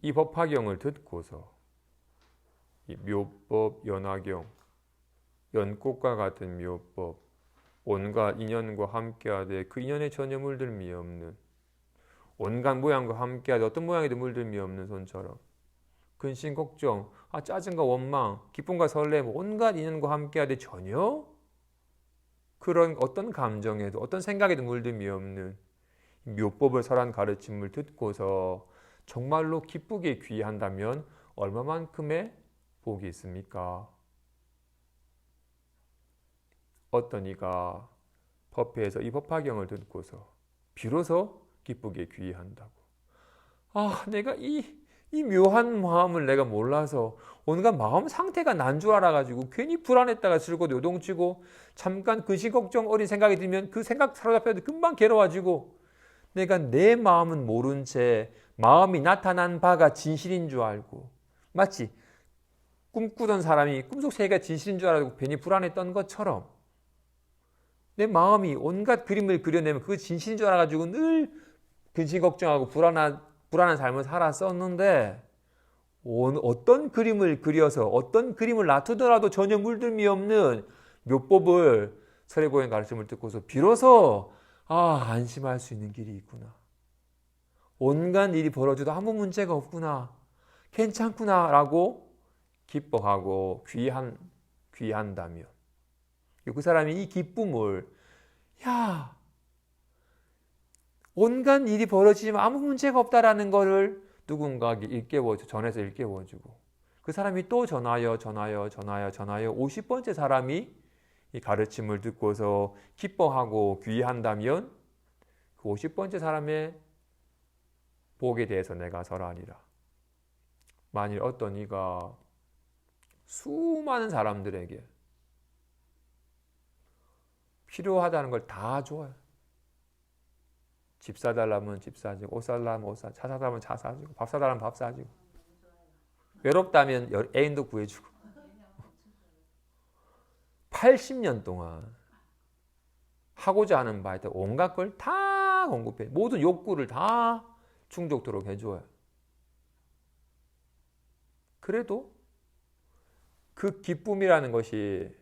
이 법화경을 듣고서 이 묘법, 연화경, 연꽃과 같은 묘법, 온갖 인연과 함께하되 그 인연에 전혀 물들미 없는, 온갖 모양과 함께하되 어떤 모양에도 물들미 없는 손처럼 근심, 걱정, 짜증과 원망, 기쁨과 설렘, 온갖 인연과 함께하되 전혀 그런 어떤 감정에도 어떤 생각에도 물들미 없는 묘법을 설한 가르침을 듣고서 정말로 기쁘게 귀의한다면 얼마만큼의 복이 있습니까? 어떤 이가 법회에서 이 법화경을 듣고서 비로소 기쁘게 귀의한다고. 내가 이 묘한 마음을 내가 몰라서 온갖 마음 상태가 난 줄 알아가지고 괜히 불안했다가 즐거워 요동치고 잠깐 근심 걱정 어린 생각이 들면 그 생각 사로잡혀도 금방 괴로워지고 내가 내 마음은 모른 채 마음이 나타난 바가 진실인 줄 알고 마치 꿈꾸던 사람이 꿈속 세계가 진실인 줄 알고 괜히 불안했던 것처럼 내 마음이 온갖 그림을 그려내면 그거 진실인 줄 알아가지고 늘 근심 걱정하고 불안한 삶을 살았었는데 어떤 그림을 그려서 어떤 그림을 놔두더라도 전혀 물들미 없는 묘법을 설해보인 가르침을 듣고서 비로소 안심할 수 있는 길이 있구나. 온갖 일이 벌어져도 아무 문제가 없구나. 괜찮구나 라고 기뻐하고 귀한다면 그 사람이 이 기쁨을 온갖 일이 벌어지지만 아무 문제가 없다라는 것을 누군가에게 전해서 일깨워주고 그 사람이 또 전하여 50번째 사람이 이 가르침을 듣고서 기뻐하고 귀의한다면 그 50번째 사람의 복에 대해서 내가 설하리라. 만일 어떤 이가 수많은 사람들에게 필요하다는 걸 다 줘요. 집 사달라면 집 사주고 옷 사달라면 옷 사주고 차 사달라면 차 사주고 밥 사달라면 밥 사주고 외롭다면 애인도 구해주고 80년 동안 하고자 하는 바에 온갖 걸 다 공급해. 모든 욕구를 다 충족토록 해줘요. 그래도 그 기쁨이라는 것이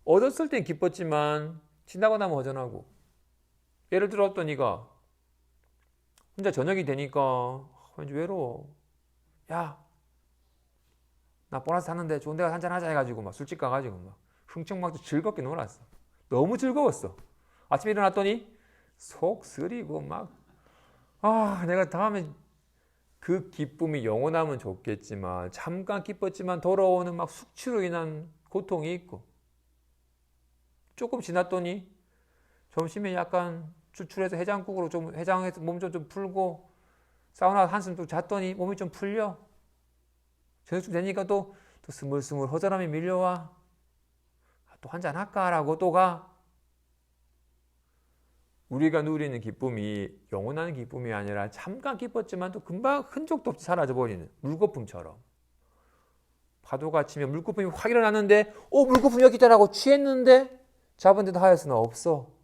얻었을 땐 기뻤지만 지나고 나면 허전하고 예를 들어 어떤 이가 혼자 저녁이 되니까 왠지 외로워. 나 보너스 샀는데 좋은 데 가서 한잔 하자 해가지고 막 술집 가가지고 막 흥청망청 즐겁게 놀았어. 너무 즐거웠어. 아침에 일어났더니 속 쓰리고 막 내가 다음에 그 기쁨이 영원하면 좋겠지만 잠깐 기뻤지만 돌아오는 막 숙취로 인한 고통이 있고 조금 지났더니 점심에 약간 추출해서 해장국으로 좀 해장해서 몸 좀 풀고 사우나 한숨 또 잤더니 몸이 좀 풀려. 저녁쯤 되니까 또 스물스물 허전함이 밀려와. 또 한잔 할까라고 또 가. 우리가 누리는 기쁨이 영원한 기쁨이 아니라 잠깐 기뻤지만 또 금방 흔적도 없이 사라져버리는 물거품처럼. 파도가 치면 물거품이 확 일어났는데 물거품 여기 있다라고 취했는데 잡은 데도 하였으나 없어.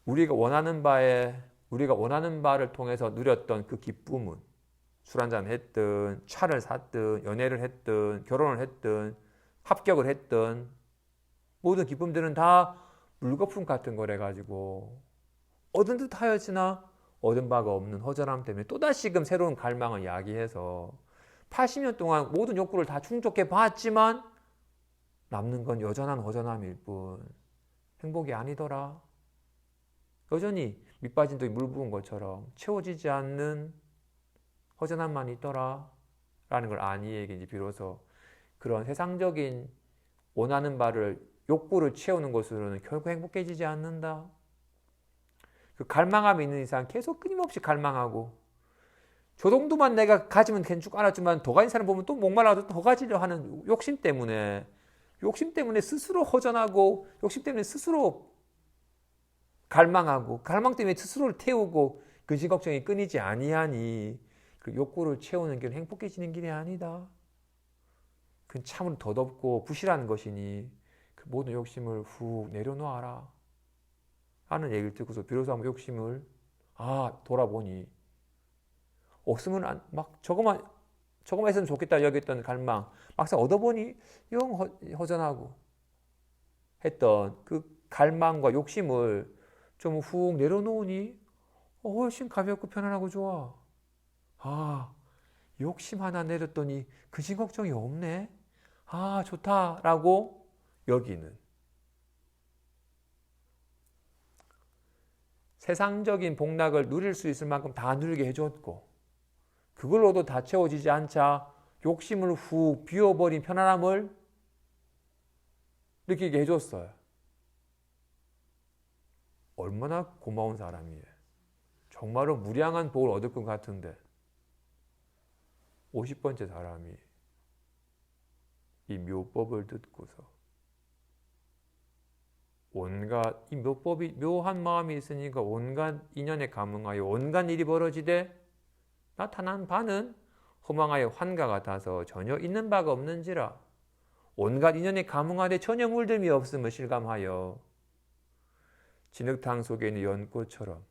우리가 원하는 바를 통해서 누렸던 그 기쁨은 술 한잔 했든 차를 샀든 연애를 했든 결혼을 했든 합격을 했든 모든 기쁨들은 다 물거품 같은 거래 가지고 얻은 듯 하였으나 얻은 바가 없는 허전함 때문에 또다시금 새로운 갈망을 야기해서 80년 동안 모든 욕구를 다 충족해 봤지만 남는 건 여전한 허전함일 뿐 행복이 아니더라. 여전히 밑빠진 독이 물 부은 것처럼 채워지지 않는 허전함만 있더라 라는 걸 아니에게 이제 비로소 그런 세상적인 원하는 바를 욕구를 채우는 것으로는 결국 행복해지지 않는다. 그 갈망함이 있는 이상 계속 끊임없이 갈망하고 저 정도만 내가 가지면 괜찮고 알았지만 더 가진 사람 보면 또 목말라도 더 가지려 하는 욕심 때문에 스스로 허전하고 욕심 때문에 스스로 갈망하고 갈망 때문에 스스로를 태우고 근심 걱정이 끊이지 아니하니 그 욕구를 채우는 길은 행복해지는 길이 아니다. 그건 참으로 더덥고 부실한 것이니 그 모든 욕심을 훅 내려놓아라 하는 얘기를 듣고서 비로소 한번 욕심을 돌아보니 없으면 막 저거만 했으면 좋겠다 여겼던 갈망 막상 얻어보니 영 허전하고 했던 그 갈망과 욕심을 좀 훅 내려놓으니 훨씬 가볍고 편안하고 좋아. 욕심 하나 내렸더니 근심 걱정이 없네. 좋다라고 여기는 세상적인 복락을 누릴 수 있을 만큼 다 누리게 해줬고 그걸로도 다 채워지지 않자 욕심을 훅 비워버린 편안함을 느끼게 해줬어요. 얼마나 고마운 사람이에요. 정말로 무량한 복을 얻을 것 같은데 50번째 사람이 이 묘법을 듣고서 온갖 이 묘법이 묘한 마음이 있으니까 온갖 인연에 감응하여 온갖 일이 벌어지되 나타난 바는 허망하여 환가 같아서 전혀 있는 바가 없는지라 온갖 인연에 감응하되 전혀 물듦이 없음을 실감하여 진흙탕 속에 있는 연꽃처럼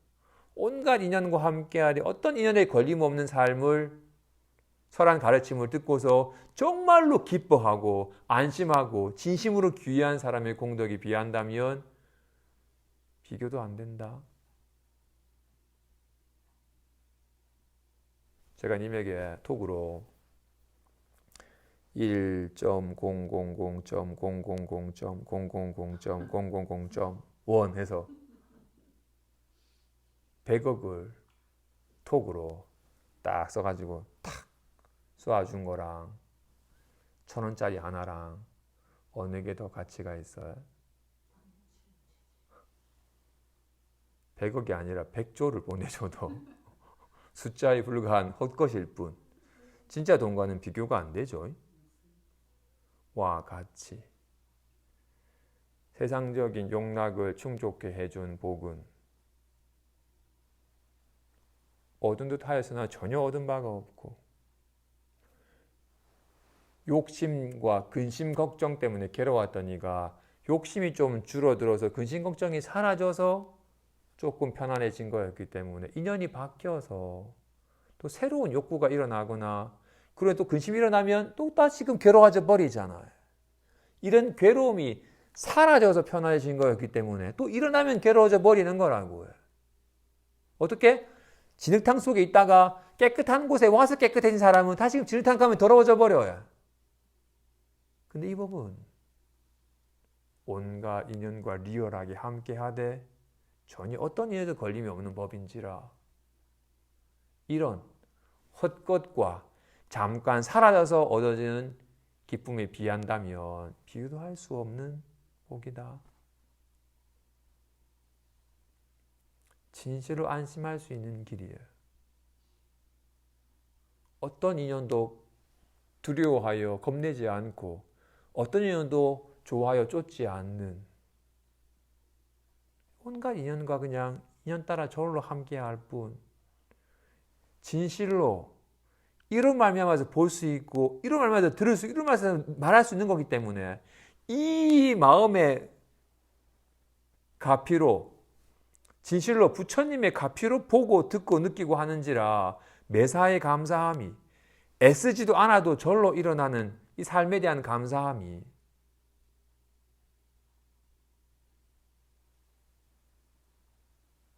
온갖 인연과 함께하되 어떤 인연에 걸림없는 삶을 설한 가르침을 듣고서 정말로 기뻐하고 안심하고 진심으로 귀한 사람의 공덕이 비한다면 비교도 안 된다. 제가 님에게 톡으로 1.000.000.000.1 해서 100억을 톡으로 딱 써가지고 탁 쏘아준 거랑 1,000원짜리 하나랑 어느 게 더 가치가 있어요? 100억이 아니라 100조를 보내줘도 숫자에 불과한 헛것일 뿐 진짜 돈과는 비교가 안 되죠. 와 같이 세상적인 욕락을 충족해 해준 복은 얻은 듯 하였으나 전혀 얻은 바가 없고 욕심과 근심 걱정 때문에 괴로웠던 이가 욕심이 좀 줄어들어서 근심 걱정이 사라져서 조금 편안해진 거였기 때문에 인연이 바뀌어서 또 새로운 욕구가 일어나거나 그리고 또 근심이 일어나면 또 다시금 괴로워져 버리잖아요. 이런 괴로움이 사라져서 편안해진 거였기 때문에 또 일어나면 괴로워져 버리는 거라고요. 어떻게? 진흙탕 속에 있다가 깨끗한 곳에 와서 깨끗해진 사람은 다시금 진흙탕 가면 더러워져 버려요. 근데 이 법은 온갖 인연과 리얼하게 함께하되 전혀 어떤 인연에도 걸림이 없는 법인지라 이런 헛것과 잠깐 사라져서 얻어지는 기쁨에 비한다면 비교도 할 수 없는 복이다. 진실로 안심할 수 있는 길이에요. 어떤 인연도 두려워하여 겁내지 않고 어떤 인연도 좋아하여 쫓지 않는 온갖 인연과 그냥 인연 따라 저절로 함께할 뿐 진실로 이런 말미암아서 볼 수 있고 이런 말미암아서 들을 수 이런 말미암아서 말할 수 있는 거기 때문에 이 마음의 가피로 진실로 부처님의 가피로 보고 듣고 느끼고 하는지라 매사에 감사함이 애쓰지도 않아도 절로 일어나는 이 삶에 대한 감사함이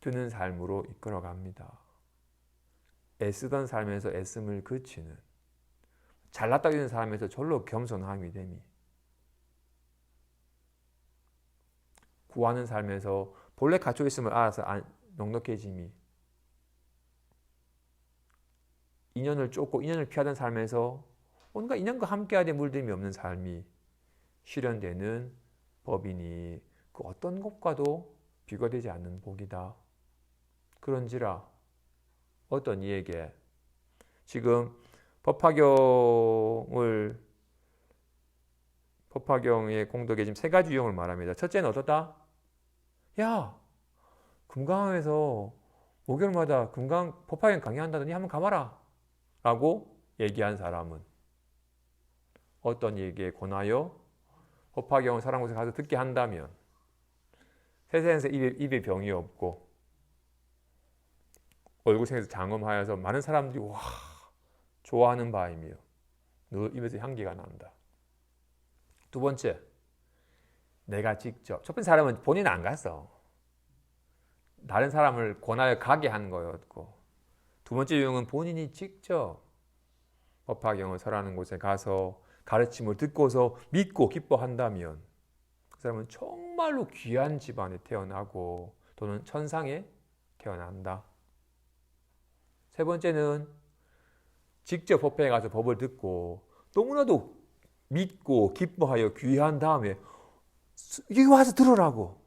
드는 삶으로 이끌어갑니다. 애쓰던 삶에서 애씀을 그치는 잘났다 이런 사람에서 절로 겸손함이 됨이 구하는 삶에서 본래 갖춰 있음을 알아서 넉넉해짐이 인연을 쫓고 인연을 피하던 삶에서 온갖 인연과 함께하되 물듦이 없는 삶이 실현되는 법이니 그 어떤 것과도 비교되지 않는 복이다. 그런지라 어떤 이에게 지금 법화경의 공덕에 지금 3가지 유형을 말합니다. 첫째는 어떻다? 야, 금강에서 목요일마다 금강 법화경 강의한다더니 한번 가봐라 라고 얘기한 사람은 어떤 이에게 권하여 법화경을 사람 곳에 가서 듣게 한다면 세상에서 입에 병이 없고 얼굴생에서 장엄하여서 많은 사람들이 와 좋아하는 바이며 늘 입에서 향기가 난다. 두 번째, 내가 직접. 첫 번째 사람은 본인 안 갔어. 다른 사람을 권하여 가게 한 거였고, 두 번째 유형은 본인이 직접 법화경을 설하는 곳에 가서 가르침을 듣고서 믿고 기뻐한다면 그 사람은 정말로 귀한 집안에 태어나고 또는 천상에 태어난다. 세 번째는 직접 법회에 가서 법을 듣고 너무나도 믿고 기뻐하여 귀한 다음에 여기 와서 들으라고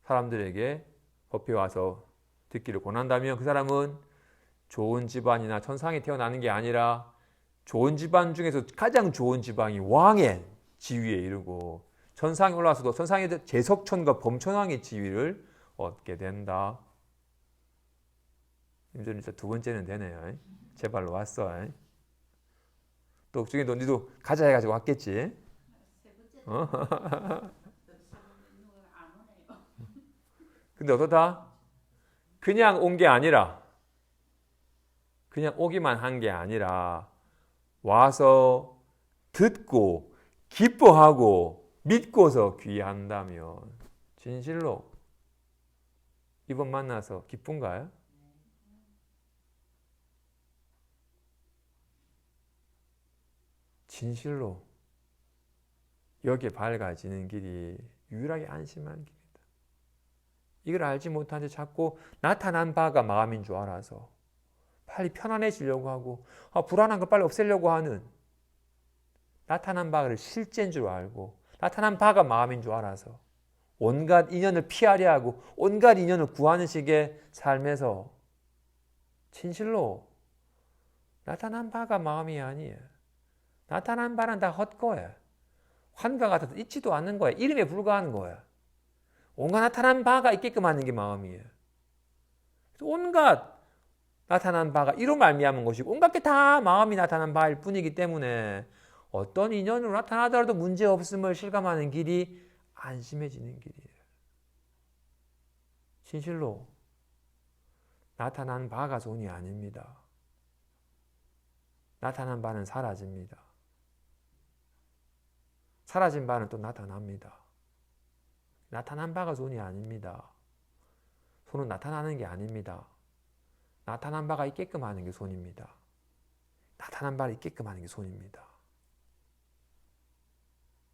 사람들에게 법회에 와서 듣기를 권한다면 그 사람은 좋은 집안이나 천상에 태어나는 게 아니라 좋은 집안 중에서 가장 좋은 집안이 왕의 지위에 이르고 천상에 올라와서도 천상의 제석천과 범천왕의 지위를 얻게 된다. 이제 두 번째는 되네요. 제발로 왔어. 또 중에 너도 가자 해가지고 왔겠지. 근데 어떠다? 그냥 온 게 아니라 그냥 오기만 한 게 아니라 와서 듣고 기뻐하고 믿고서 귀한다면 진실로 이번 만나서 기쁜가요? 진실로 여기에 밝아지는 길이 유일하게 안심한 길이다. 이걸 알지 못한 채 자꾸 나타난 바가 마음인 줄 알아서 빨리 편안해지려고 하고 불안한 걸 빨리 없애려고 하는 나타난 바를 실제인 줄 알고 나타난 바가 마음인 줄 알아서 온갖 인연을 피하려 하고 온갖 인연을 구하는 식의 삶에서 진실로 나타난 바가 마음이 아니에요. 나타난 바는 다 헛거예요. 환가 같아도 있지도 않는 거예요. 이름에 불과한 거예요. 온갖 나타난 바가 있게끔 하는 게 마음이에요. 온갖 나타난 바가 이로 말미암은 것이고 온갖 게 다 마음이 나타난 바일 뿐이기 때문에 어떤 인연으로 나타나더라도 문제없음을 실감하는 길이 안심해지는 길이에요. 진실로 나타난 바가 손이 아닙니다. 나타난 바는 사라집니다. 사라진 바는 또 나타납니다. 나타난 바가 손이 아닙니다. 손은 나타나는 게 아닙니다. 나타난 바가 있게끔 하는 게 손입니다. 나타난 바를 있게끔 하는 게 손입니다.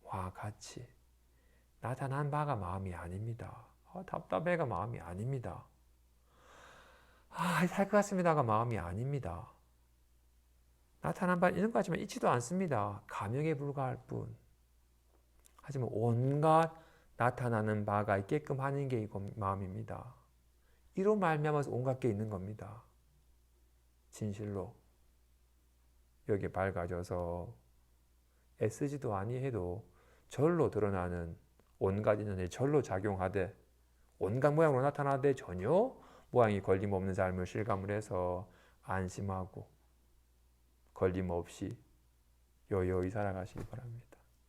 와 같이 나타난 바가 마음이 아닙니다. 답답해가 마음이 아닙니다. 살 것 같습니다가 마음이 아닙니다. 나타난 바는 이런 것 같지만 있지도 않습니다. 감형에 불과할 뿐. 하지만 온갖 나타나는 바가 있게끔 하는 게 마음입니다. 이로 말미암아서 온갖 게 있는 겁니다. 진실로 여기에 밝아져서 애쓰지도 아니해도 절로 드러나는 온갖 인연이 절로 작용하되 온갖 모양으로 나타나되 전혀 모양이 걸림없는 삶을 실감을 해서 안심하고 걸림없이 여여히 살아가시기 바랍니다.